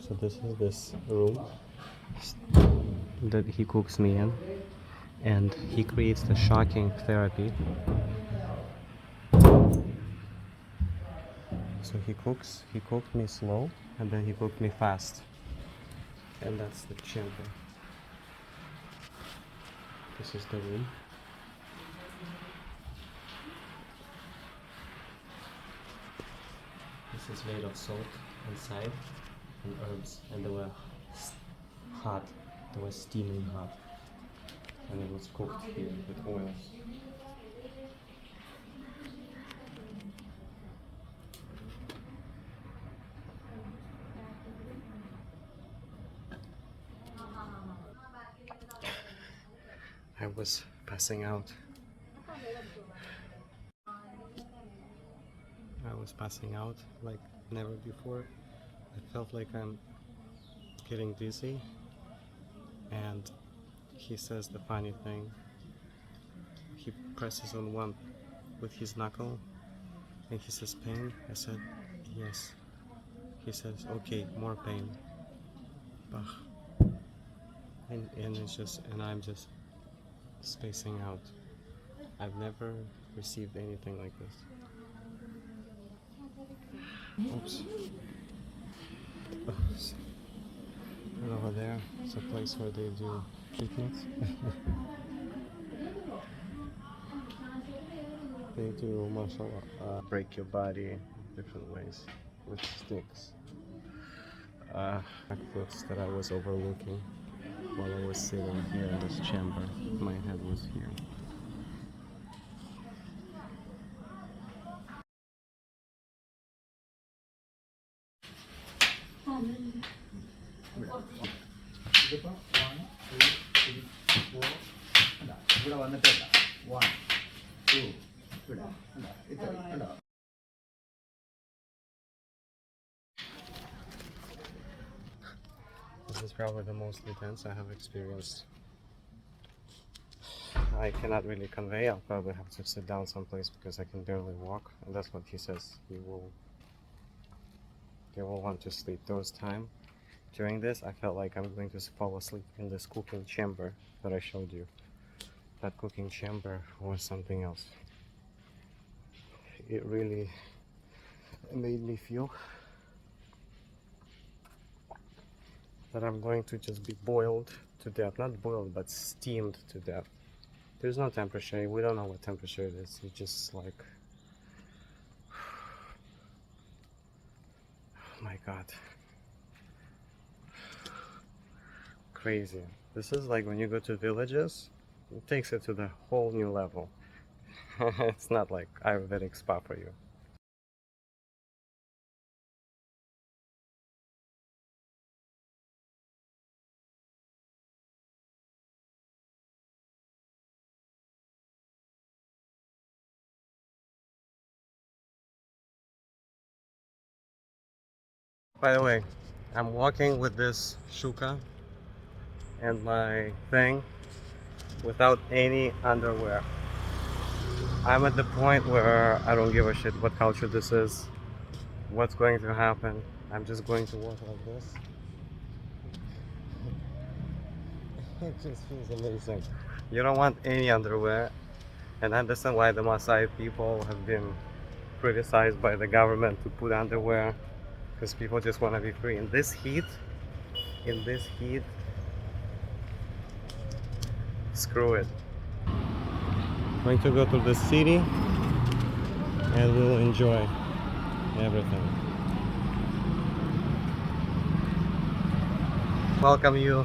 So this is this room that he cooks me in, and he creates the shocking therapy. So he cooked me slow, and then he cooked me fast. And that's the chamber. This is the room. This is made of salt inside and herbs, and they were hot. They were steaming hot, and it was cooked here with oils. I was passing out. I was passing out like never before. I felt like I'm getting dizzy, and he says the funny thing. He presses on one with his knuckle and he says, "Pain?" I said, "Yes." He says, "Okay, more pain." Bah. And it's just, and I'm just spacing out. I've never received anything like this. Oops. And over there, it's a place where they do treatments. They do break your body different ways with sticks. Facts that I was overlooking while I was sitting here in this chamber. My head was here. This is probably the most intense I have experienced. I cannot really convey. I'll probably have to sit down someplace because I can barely walk, and that's what he says. They will want to sleep. There was time during this I felt like I'm going to fall asleep in this cooking chamber that I showed you. That cooking chamber was something else. It really made me feel that I'm going to just be boiled to death. Not boiled, but steamed to death. There's no temperature. We don't know what temperature it is. It's just like, oh my god. Crazy. This is like when you go to villages, it takes it to the whole new level. It's not like Ayurvedic spa for you. By the way, I'm walking with this shuka and my thing without any underwear. I'm at the point where I don't give a shit what culture this is, what's going to happen. I'm just going to walk like this. It just feels amazing. You don't want any underwear, and I understand why the Maasai people have been criticized by the government to put underwear, because people just want to be free. In this heat, screw it. Going to go to the city and we'll enjoy everything. Welcome you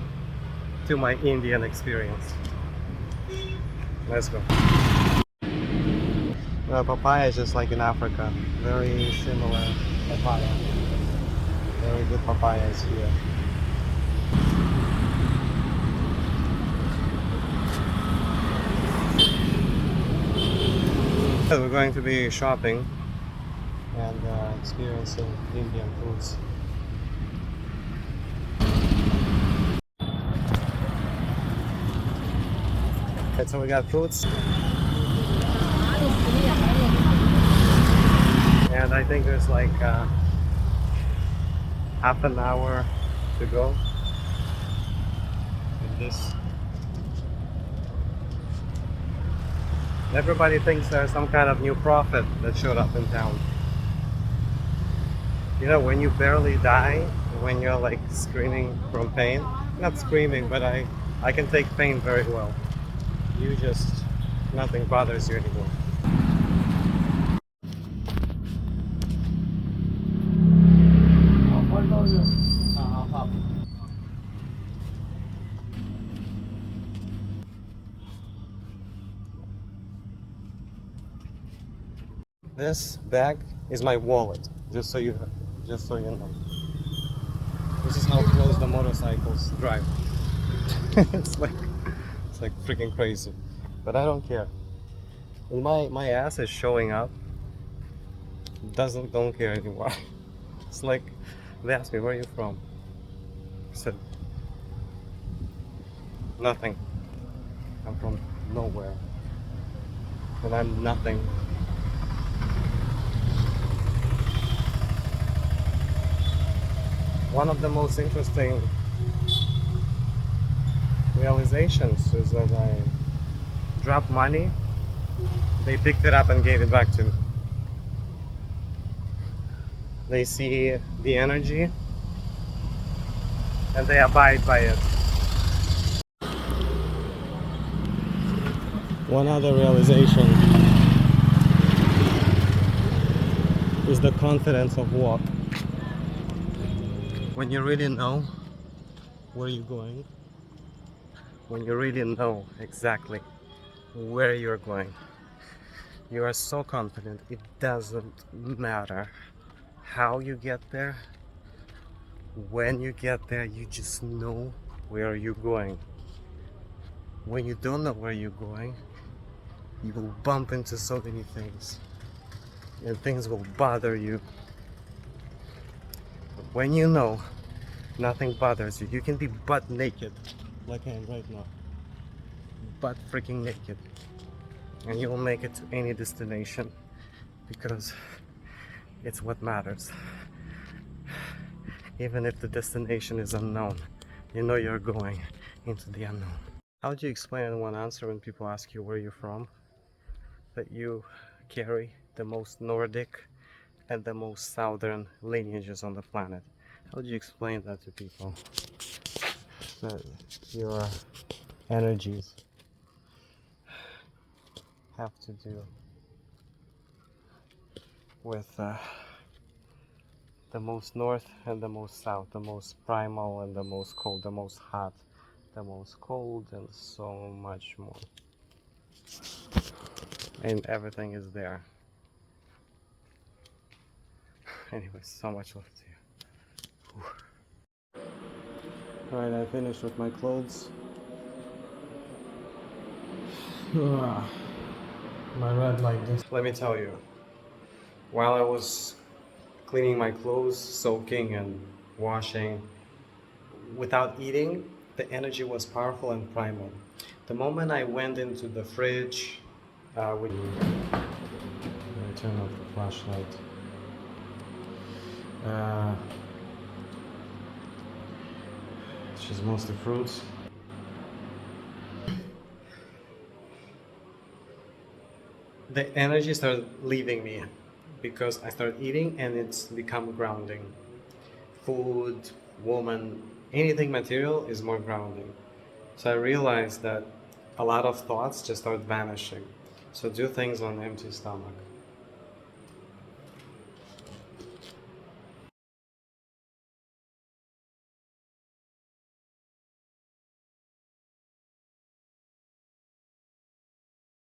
to my Indian experience. Let's go. Papaya is just like in Africa. Very similar papaya. Very good papayas here. We're going to be shopping and experiencing Indian foods. Okay, so we got fruits. and I think there's like half an hour to go with this. Everybody thinks there's some kind of new prophet that showed up in town. You know, when you barely die, when you're like screaming from pain, not screaming, but I can take pain very well. You just, nothing bothers you anymore. This bag is my wallet, just so you know. This is how close the motorcycles drive. it's like it's like freaking crazy, but I don't care. When my ass is showing up, don't care anymore. It's like they asked me, where are you from? I said nothing. I'm from nowhere, and I'm nothing. One of the most interesting realizations is that I dropped money, they picked it up and gave it back to me. They see the energy and they abide by it. One other realization is the confidence of walk. When you really know where you're going, when you really know exactly where you're going, you are so confident it doesn't matter how you get there. When you get there, you just know where you're going. When you don't know where you're going, you will bump into so many things and things will bother you. But when you know, nothing bothers you. You can be butt naked like I am right now, butt freaking naked, and you will make it to any destination because it's what matters. Even if the destination is unknown, you know you're going into the unknown. How do you explain in one answer when people ask you where you're from that you carry the most Nordic and the most southern lineages on the planet? How do you explain that to people? That your energies have to do with the most north and the most south, the most primal and the most cold, the most hot, the most cold, and so much more. And everything is there. Anyways, so much love to you. Alright, I finished with my clothes. My red like this. Let me tell you, while I was cleaning my clothes, soaking and washing, without eating, the energy was powerful and primal. The moment I went into the fridge, I turn off the flashlight. Which is mostly fruits. The energy started leaving me because I started eating and it's become grounding. Food, woman, anything material is more grounding. So I realized that a lot of thoughts just start vanishing. So do things on an empty stomach.